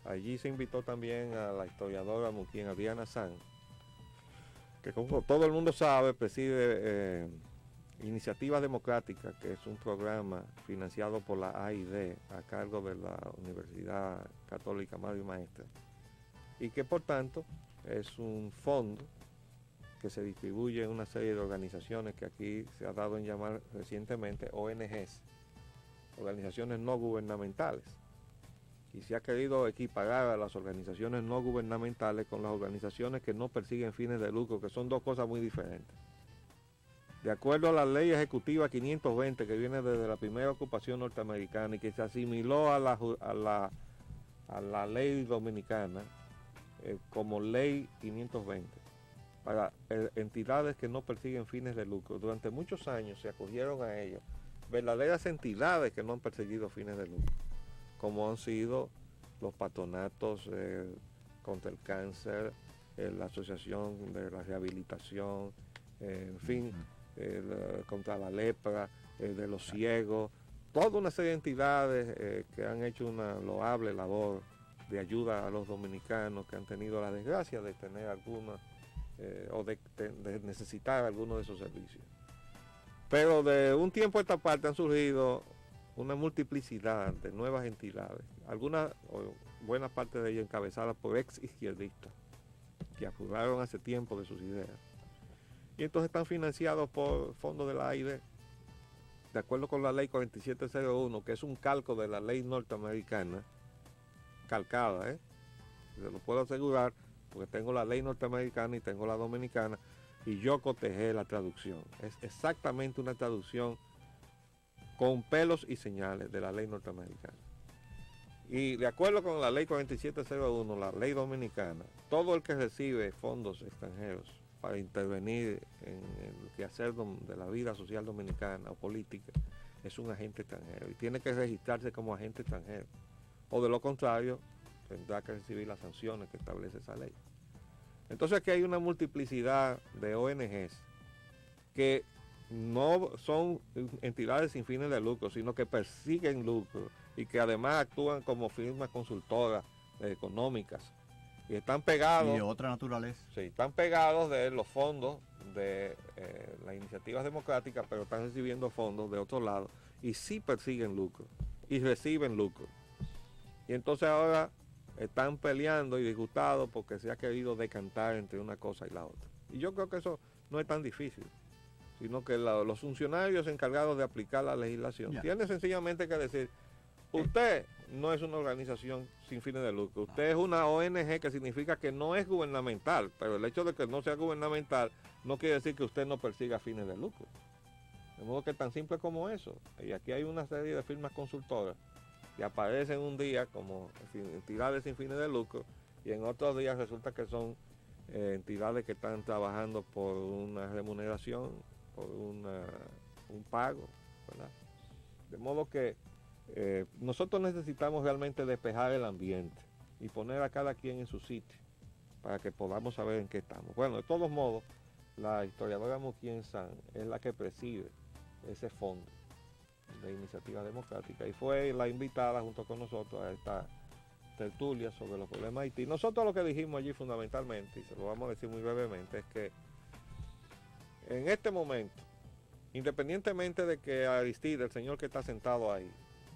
B: allí se invitó también a la historiadora Muquien Adriana Sanz, que como todo el mundo sabe, preside Iniciativa Democrática, que es un programa financiado por la AID a cargo de la Universidad Católica Madre y Maestra, y que por tanto es un fondo que se distribuye en una serie de organizaciones que aquí se ha dado en llamar recientemente ONGs, organizaciones no gubernamentales. Y se ha querido equiparar a las organizaciones no gubernamentales con las organizaciones que no persiguen fines de lucro, que son dos cosas muy diferentes. De acuerdo a la ley ejecutiva 520, que viene desde la primera ocupación norteamericana y que se asimiló a la ley dominicana como ley 520, para entidades que no persiguen fines de lucro. Durante muchos años se acogieron a ellos verdaderas entidades que no han perseguido fines de lucro, como han sido los patronatos contra el cáncer, la Asociación de la Rehabilitación, en fin, contra la lepra, de los ciegos, toda una serie de entidades que han hecho una loable labor de ayuda a los dominicanos que han tenido la desgracia de tener alguna o de necesitar alguno de esos servicios. Pero de un tiempo a esta parte han surgido una multiplicidad de nuevas entidades, algunas, o buena parte de ellas encabezadas por ex izquierdistas que afugaron hace tiempo de sus ideas. Y entonces están financiados por fondos de la AID, de acuerdo con la ley 4701, que es un calco de la ley norteamericana, calcada, se lo puedo asegurar, porque tengo la ley norteamericana y tengo la dominicana, y yo cotejé la traducción. Es exactamente una traducción con pelos y señales de la ley norteamericana. Y de acuerdo con la ley 4701, la ley dominicana, todo el que recibe fondos extranjeros para intervenir en el quehacer de la vida social dominicana o política, es un agente extranjero y tiene que registrarse como agente extranjero. O de lo contrario, tendrá que recibir las sanciones que establece esa ley. Entonces aquí hay una multiplicidad de ONGs que no son entidades sin fines de lucro, sino que persiguen lucro y que además actúan como firmas consultoras económicas. Y están pegados.
C: Y de otra naturaleza.
B: Sí, están pegados de los fondos de las iniciativas democráticas, pero están recibiendo fondos de otro lado y sí persiguen lucro y reciben lucro. Y entonces ahora están peleando y disgustados porque se ha querido decantar entre una cosa y la otra. Y yo creo que eso no es tan difícil, sino que los funcionarios encargados de aplicar la legislación tienen sencillamente que decir: usted no es una organización sin fines de lucro, usted es una ONG, que significa que no es gubernamental, pero el hecho de que no sea gubernamental no quiere decir que usted no persiga fines de lucro. De modo que es tan simple como eso. Y aquí hay una serie de firmas consultoras que aparecen un día como entidades sin fines de lucro y en otros días resulta que son entidades que están trabajando por una remuneración, por un pago, ¿verdad? De modo que nosotros necesitamos realmente despejar el ambiente y poner a cada quien en su sitio para que podamos saber en qué estamos. Bueno, de todos modos, la historiadora Muquien San es la que preside ese fondo de iniciativa democrática y fue la invitada junto con nosotros a esta tertulia sobre los problemas de Haití. Nosotros lo que dijimos allí fundamentalmente, y se lo vamos a decir muy brevemente, es que en este momento, independientemente de que Aristide, el señor que está sentado ahí,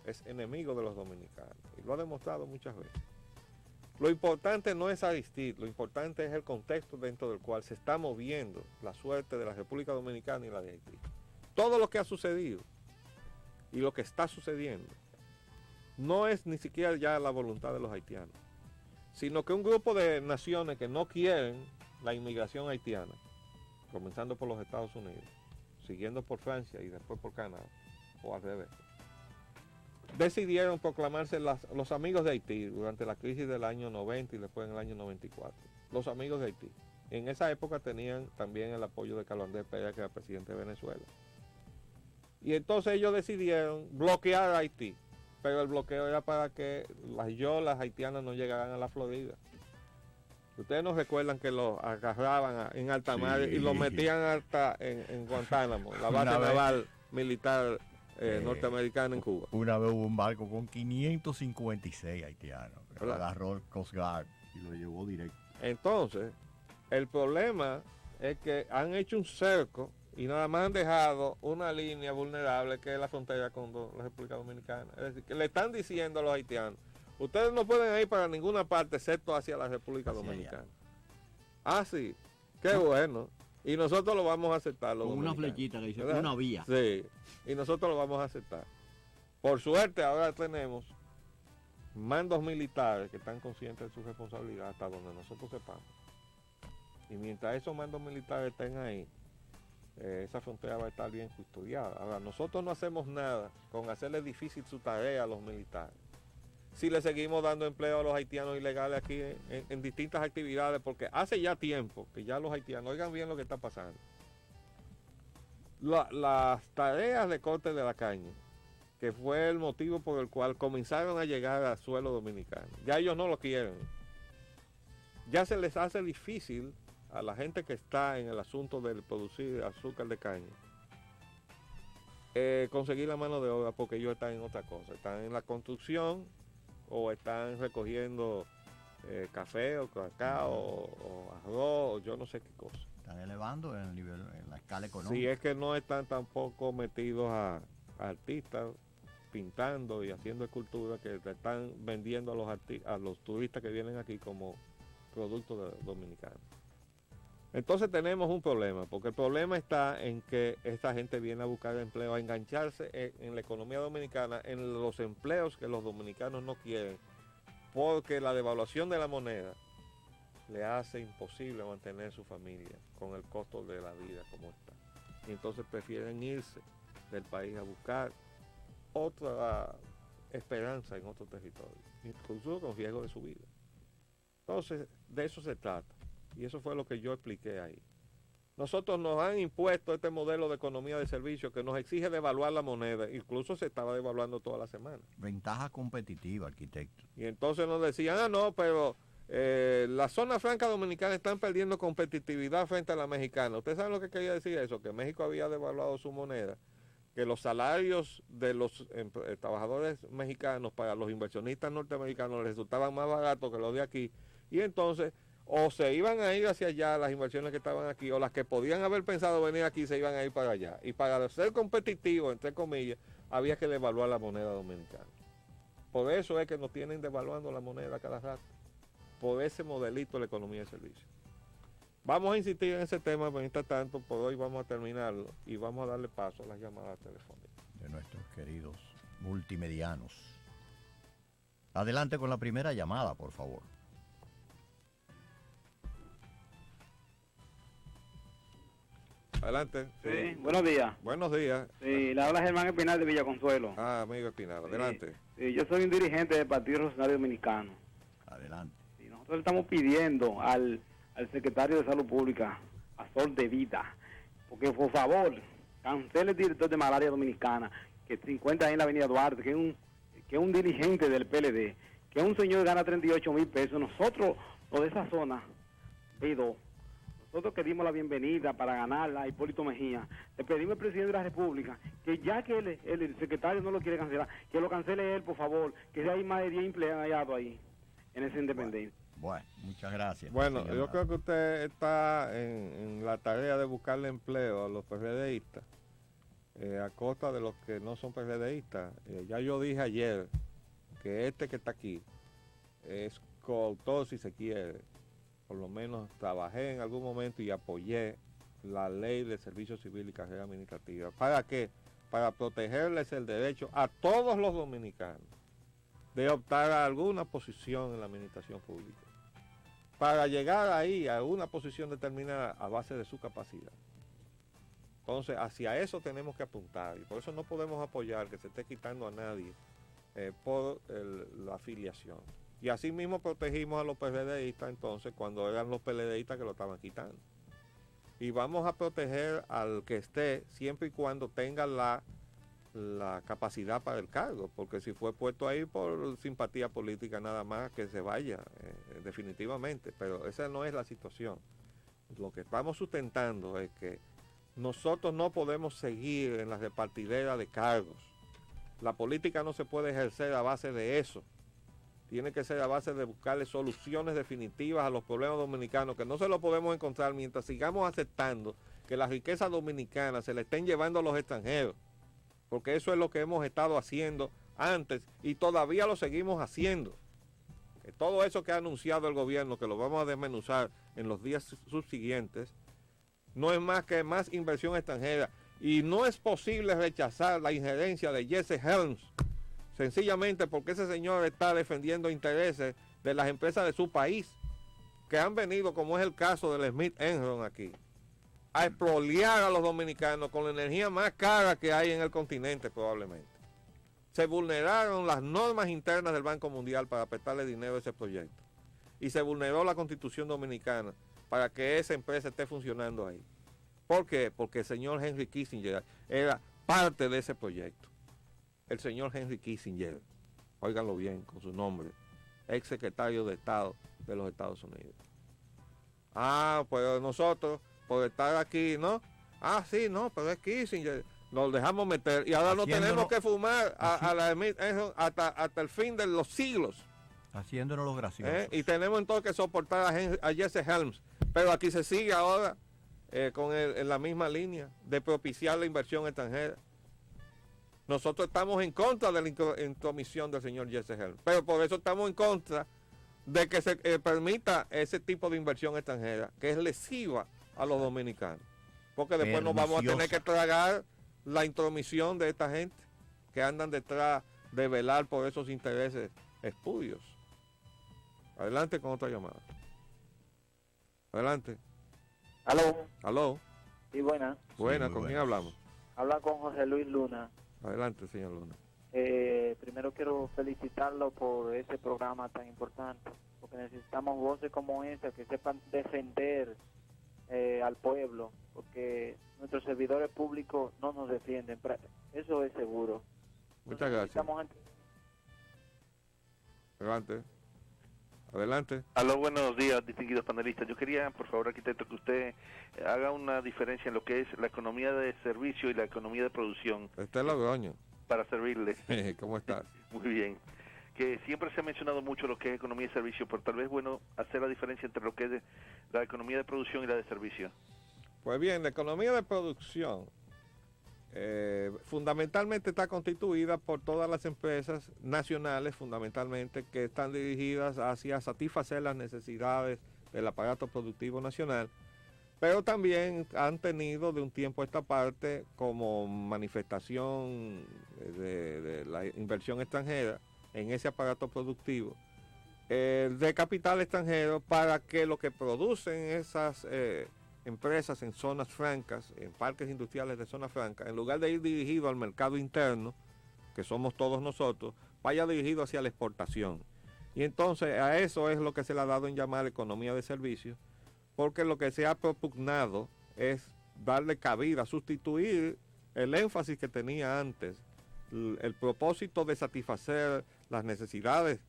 B: es enemigo de los dominicanos, y lo ha demostrado muchas veces, lo importante no es Aristide, lo importante es el contexto dentro del cual se está moviendo la suerte de la República Dominicana y la de Haití. Todo lo que ha sucedido y lo que está sucediendo no es ni siquiera ya la voluntad de los haitianos, sino que un grupo de naciones que no quieren la inmigración haitiana, comenzando por los Estados Unidos, siguiendo por Francia y después por Canadá, o al revés, decidieron proclamarse los amigos de Haití durante la crisis del año 90 y después en el año 94. Los amigos de Haití. En esa época tenían también el apoyo de Carlos Andrés Pérez, que era presidente de Venezuela. Y entonces ellos decidieron bloquear a Haití, pero el bloqueo era para que las yolas haitianas no llegaran a la Florida. Ustedes nos recuerdan que los agarraban en alta mar y los metían hasta en Guantánamo, la base naval militar norteamericana en Cuba.
C: Una vez hubo un barco con 556 haitianos, lo agarró el Coast Guard y lo llevó directo.
B: Entonces, el problema es que han hecho un cerco y nada más han dejado una línea vulnerable que es la frontera con la República Dominicana. Es decir, que le están diciendo a los haitianos: ustedes no pueden ir para ninguna parte excepto hacia la República Dominicana. Ah, sí, qué bueno. Y nosotros lo vamos a aceptar.
D: Con una flechita que dice, ¿verdad? Una vía.
B: Sí, y nosotros lo vamos a aceptar. Por suerte ahora tenemos mandos militares que están conscientes de su responsabilidad hasta donde nosotros sepamos. Y mientras esos mandos militares estén ahí, esa frontera va a estar bien custodiada. Ahora, nosotros no hacemos nada con hacerle difícil su tarea a los militares. Si le seguimos dando empleo a los haitianos ilegales aquí en distintas actividades, porque hace ya tiempo que ya los haitianos, oigan bien lo que está pasando. Las tareas de corte de la caña, que fue el motivo por el cual comenzaron a llegar al suelo dominicano, ya ellos no lo quieren. Ya se les hace difícil a la gente que está en el asunto de producir azúcar de caña conseguir la mano de obra, porque ellos están en otra cosa, están en la construcción o están recogiendo café o cacao o arroz o yo no sé qué cosa.
C: Están elevando el nivel, en la escala económica.
B: Sí, es que no están tampoco metidos a artistas pintando y haciendo esculturas que le están vendiendo a los turistas que vienen aquí como producto dominicano. Entonces tenemos un problema, porque el problema está en que esta gente viene a buscar empleo, a engancharse en la economía dominicana, en los empleos que los dominicanos no quieren, porque la devaluación de la moneda le hace imposible mantener su familia con el costo de la vida como está. Y entonces prefieren irse del país a buscar otra esperanza en otro territorio, incluso con riesgo de su vida. Entonces, de eso se trata. Y eso fue lo que yo expliqué ahí. nosotros nos han impuesto este modelo de economía de servicio que nos exige devaluar la moneda, incluso se estaba devaluando toda la semana.
C: Ventaja competitiva, arquitecto.
B: Y entonces nos decían, no, pero la zona franca dominicana están perdiendo competitividad frente a la mexicana. ¿Ustedes saben lo que quería decir eso? Que México había devaluado su moneda, que los salarios de los trabajadores mexicanos para los inversionistas norteamericanos les resultaban más baratos que los de aquí, y entonces o se iban a ir hacia allá las inversiones que estaban aquí, o las que podían haber pensado venir aquí se iban a ir para allá. Y para ser competitivos, entre comillas, había que devaluar la moneda dominicana. Por eso es que nos tienen devaluando la moneda cada rato, por ese modelito de la economía de servicio. Vamos a insistir en ese tema, pero mientras tanto, por hoy vamos a terminarlo y vamos a darle paso a las llamadas telefónicas
C: De nuestros queridos multimedianos. Adelante con la primera llamada, por favor.
B: Adelante.
E: Sí, buenos días.
B: Buenos días.
E: Sí, le habla Germán Espinal de Villaconsuelo.
B: Amigo Espinal, adelante.
E: Sí, yo soy un dirigente del Partido Revolucionario Dominicano.
C: Adelante.
E: Sí, nosotros le estamos pidiendo al secretario de Salud Pública, a Sol de Vida, porque por favor, cancele el director de Malaria Dominicana, que se encuentra ahí en la avenida Duarte, que es un dirigente del PLD, que es un señor que gana 38,000 pesos. Nosotros, los de esa zona, nosotros que dimos la bienvenida para ganarla a Hipólito Mejía, le pedimos al presidente de la República que ya que el secretario no lo quiere cancelar, que lo cancele él, por favor, que hay más de 10 empleados ahí en esa independencia.
C: Bueno, muchas gracias.
B: Bueno, yo creo que usted está en la tarea de buscarle empleo a los PRDistas, a costa de los que no son PRDistas. Ya yo dije ayer que este que está aquí es coautor, si se quiere. Por lo menos trabajé en algún momento y apoyé la ley de servicio civil y carrera administrativa. ¿Para qué? Para protegerles el derecho a todos los dominicanos de optar a alguna posición en la administración pública, para llegar ahí a una posición determinada a base de su capacidad. Entonces, hacia eso tenemos que apuntar, y por eso no podemos apoyar que se esté quitando a nadie por la afiliación. Y así mismo protegimos a los PRDistas entonces cuando eran los PLDistas que lo estaban quitando. Y vamos a proteger al que esté siempre y cuando tenga la capacidad para el cargo, porque si fue puesto ahí por simpatía política nada más, que se vaya definitivamente, pero esa no es la situación. Lo que estamos sustentando es que nosotros no podemos seguir en la repartidera de cargos. La política no se puede ejercer a base de eso. Tiene que ser a base de buscarle soluciones definitivas a los problemas dominicanos, que no se lo podemos encontrar mientras sigamos aceptando que la riqueza dominicana se la estén llevando a los extranjeros, porque eso es lo que hemos estado haciendo antes y todavía lo seguimos haciendo. Que todo eso que ha anunciado el gobierno, que lo vamos a desmenuzar en los días subsiguientes, no es más que más inversión extranjera, y no es posible rechazar la injerencia de Jesse Helms, sencillamente porque ese señor está defendiendo intereses de las empresas de su país, que han venido, como es el caso del Smith Enron aquí, a expoliar a los dominicanos con la energía más cara que hay en el continente probablemente. Se vulneraron las normas internas del Banco Mundial para prestarle dinero a ese proyecto. Y se vulneró la Constitución Dominicana para que esa empresa esté funcionando ahí. ¿Por qué? Porque el señor Henry Kissinger era parte de ese proyecto. El señor Henry Kissinger, óiganlo bien con su nombre, ex secretario de Estado de los Estados Unidos. Pues nosotros, por estar aquí, ¿no? Sí, no, pero es Kissinger, nos dejamos meter y ahora no tenemos que fumar a la Smith hasta el fin de los siglos.
C: Haciéndonos los graciosos.
B: Y tenemos entonces que soportar a Jesse Helms, pero aquí se sigue ahora en la misma línea de propiciar la inversión extranjera. Nosotros estamos en contra de la intromisión del señor Jesse Helms, pero por eso estamos en contra de que se permita ese tipo de inversión extranjera, que es lesiva a los dominicanos. Porque después nos vamos a tener que tragar la intromisión de esta gente que andan detrás de velar por esos intereses espurios. Adelante con otra llamada. Adelante. Aló.
F: Sí, buena.
B: Buena, ¿con quién hablamos?
F: Habla con José Luis Luna.
B: Adelante, señor Luna.
F: Primero quiero felicitarlo por ese programa tan importante, porque necesitamos voces como esa que sepan defender al pueblo, porque nuestros servidores públicos no nos defienden. Eso es seguro.
B: Muchas gracias. Adelante. Adelante.
G: Aló, buenos días, distinguidos panelistas. Yo quería, por favor, arquitecto, que usted haga una diferencia en lo que es la economía de servicio y la economía de producción.
B: Está el Logroño.
G: Para servirle.
B: ¿Cómo estás?
G: Muy bien. Que siempre se ha mencionado mucho lo que es economía de servicio, pero tal vez bueno hacer la diferencia entre lo que es la economía de producción y la de servicio.
B: Pues bien, la economía de producción fundamentalmente está constituida por todas las empresas nacionales, fundamentalmente, que están dirigidas hacia satisfacer las necesidades del aparato productivo nacional, pero también han tenido de un tiempo a esta parte como manifestación de la inversión extranjera en ese aparato productivo de capital extranjero para que lo que producen esas empresas en zonas francas, en parques industriales de zonas francas, en lugar de ir dirigido al mercado interno, que somos todos nosotros, vaya dirigido hacia la exportación. Y entonces a eso es lo que se le ha dado en llamar economía de servicios, porque lo que se ha propugnado es darle cabida, sustituir el énfasis que tenía antes, el propósito de satisfacer las necesidades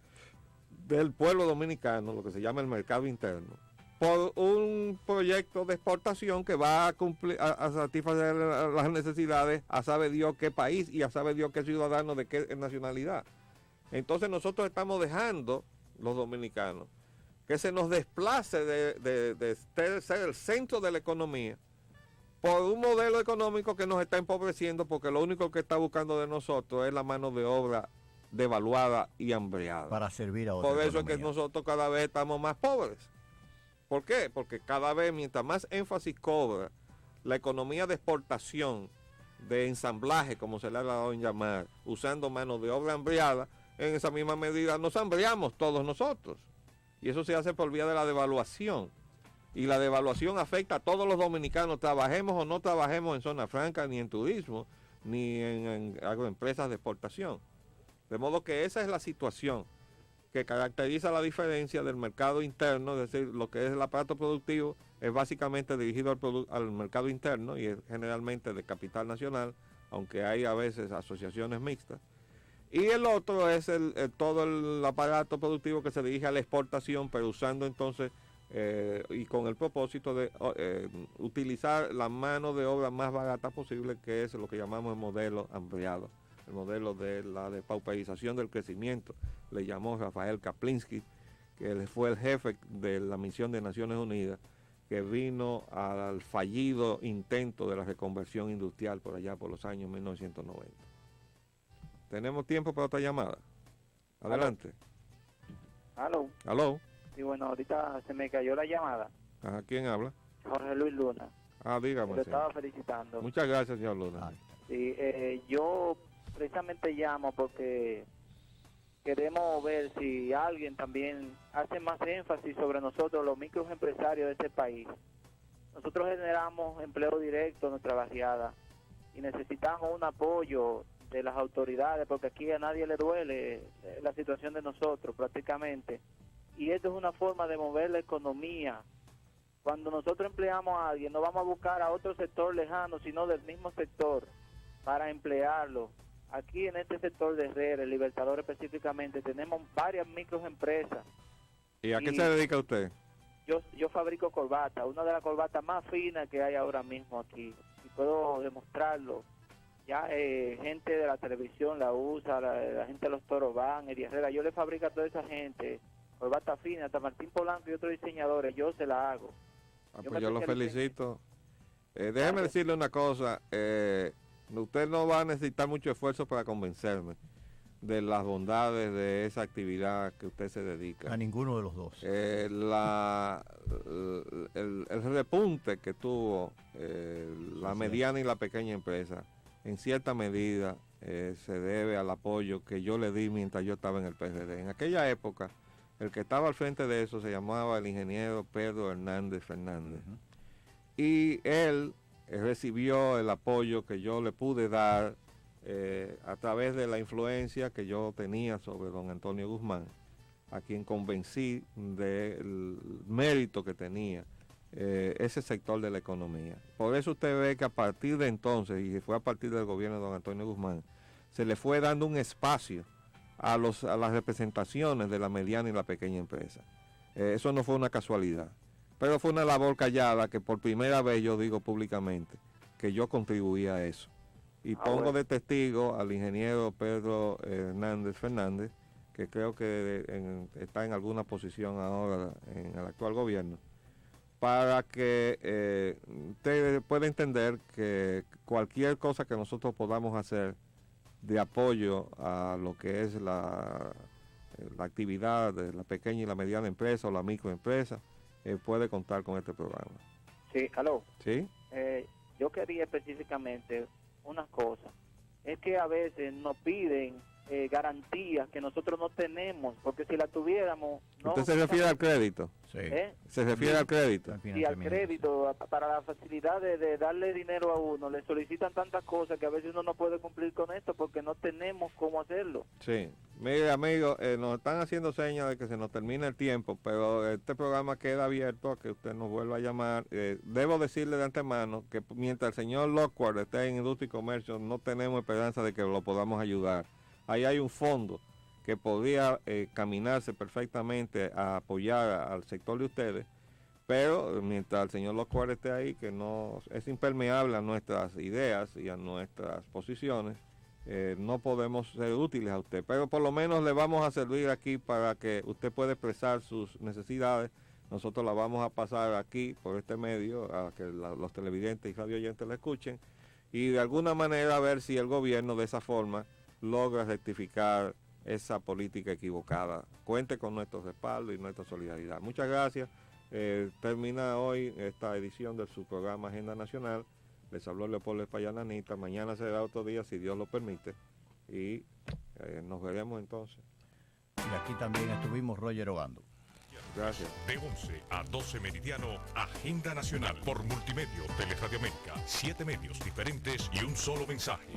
B: del pueblo dominicano, lo que se llama el mercado interno, por un proyecto de exportación que va a cumplir, a satisfacer las necesidades a sabe Dios qué país y a sabe Dios qué ciudadano de qué nacionalidad. Entonces nosotros estamos dejando, los dominicanos, que se nos desplace de ser el centro de la economía por un modelo económico que nos está empobreciendo, porque lo único que está buscando de nosotros es la mano de obra devaluada y hambreada.
C: Para servir a otra
B: Por eso
C: economía.
B: es que nosotros cada vez estamos más pobres. ¿Por qué? Porque cada vez, mientras más énfasis cobra la economía de exportación, de ensamblaje, como se le ha dado en llamar, usando mano de obra hambreada, en esa misma medida nos hambreamos todos nosotros. Y eso se hace por vía de la devaluación. Y la devaluación afecta a todos los dominicanos, trabajemos o no trabajemos en zona franca, ni en turismo, ni en agroempresas de exportación. De modo que esa es la situación que caracteriza la diferencia del mercado interno, es decir, lo que es el aparato productivo es básicamente dirigido al mercado interno y es generalmente de capital nacional, aunque hay a veces asociaciones mixtas. Y el otro es todo el aparato productivo que se dirige a la exportación, pero usando entonces y con el propósito de utilizar la mano de obra más barata posible, que es lo que llamamos el modelo ampliado, el modelo de la depauperización del crecimiento, le llamó Rafael Kaplinsky, que fue el jefe de la misión de Naciones Unidas, que vino al fallido intento de la reconversión industrial por allá por los años 1990. ¿Tenemos tiempo para otra llamada? Adelante.
F: ¿Aló?
B: ¿Aló?
F: Sí, bueno, ahorita se me cayó la llamada.
B: Ajá, ¿quién habla?
F: Jorge Luis Luna.
B: Dígame.
F: Lo estaba felicitando.
B: Muchas gracias, señor Luna.
F: Sí, yo precisamente llamo porque queremos ver si alguien también hace más énfasis sobre nosotros, los microempresarios de este país. Nosotros generamos empleo directo en nuestra barriada y necesitamos un apoyo de las autoridades, porque aquí a nadie le duele la situación de nosotros prácticamente. Y esto es una forma de mover la economía. Cuando nosotros empleamos a alguien, no vamos a buscar a otro sector lejano, sino del mismo sector para emplearlo. Aquí en este sector de Herrera, el Libertador específicamente, tenemos varias microempresas.
B: ¿Y a qué se dedica usted?
F: Yo fabrico corbatas, una de las corbatas más finas que hay ahora mismo aquí. Y puedo demostrarlo. Ya gente de la televisión la usa, la gente de los Toros van, el Herrera. Yo le fabrico a toda esa gente corbata fina, hasta Martín Polanco y otros diseñadores, yo se la hago.
B: Pues yo lo felicito. Déjeme decirle una cosa, usted no va a necesitar mucho esfuerzo para convencerme de las bondades de esa actividad que usted se dedica.
C: A ninguno de los dos.
B: El repunte que tuvo la mediana y la pequeña empresa, en cierta medida se debe al apoyo que yo le di mientras yo estaba en el PRD. En aquella época, el que estaba al frente de eso se llamaba el ingeniero Pedro Hernández Fernández. Y él recibió el apoyo que yo le pude dar a través de la influencia que yo tenía sobre don Antonio Guzmán, a quien convencí del mérito que tenía ese sector de la economía. Por eso usted ve que a partir de entonces, y fue a partir del gobierno de don Antonio Guzmán, se le fue dando un espacio a las representaciones de la mediana y la pequeña empresa. Eso no fue una casualidad, pero fue una labor callada que por primera vez yo digo públicamente que yo contribuí a eso. Y pongo de testigo al ingeniero Pedro Hernández Fernández, que creo que está en alguna posición ahora en el actual gobierno, para que usted pueda entender que cualquier cosa que nosotros podamos hacer de apoyo a lo que es la actividad de la pequeña y la mediana empresa o la microempresa, puede contar con este programa.
F: Sí, aló.
B: ¿Sí?
F: Yo quería específicamente una cosa. Es que a veces nos piden garantías que nosotros no tenemos, porque si la tuviéramos... No,
B: ¿usted se refiere al crédito?
C: Sí.
B: ¿Se refiere al crédito?
F: Sí, al crédito, para la facilidad de darle dinero a uno, le solicitan tantas cosas que a veces uno no puede cumplir con esto porque no tenemos cómo hacerlo.
B: Sí, mire amigo, nos están haciendo señas de que se nos termina el tiempo, pero este programa queda abierto a que usted nos vuelva a llamar. Debo decirle de antemano que mientras el señor Lockhart esté en Industria y Comercio, no tenemos esperanza de que lo podamos ayudar. Ahí hay un fondo que podría caminarse perfectamente a apoyar al sector de ustedes, pero mientras el señor Lockhart esté ahí, que no es impermeable a nuestras ideas y a nuestras posiciones, no podemos ser útiles a usted, pero por lo menos le vamos a servir aquí para que usted pueda expresar sus necesidades. Nosotros la vamos a pasar aquí por este medio a que los televidentes y radio oyentes la escuchen y de alguna manera ver si el gobierno de esa forma logra rectificar esa política equivocada. Cuente con nuestro respaldo y nuestra solidaridad. Muchas gracias. Termina hoy esta edición de su programa Agenda Nacional. Les habló Leopoldo Espaillat Anita. Mañana será otro día, si Dios lo permite. Y nos veremos entonces.
C: Y aquí también estuvimos Roger Obando.
B: Gracias.
A: De 11 a 12 meridiano, Agenda Nacional por Multimedio, Teleradio América. 7 medios diferentes y un solo mensaje.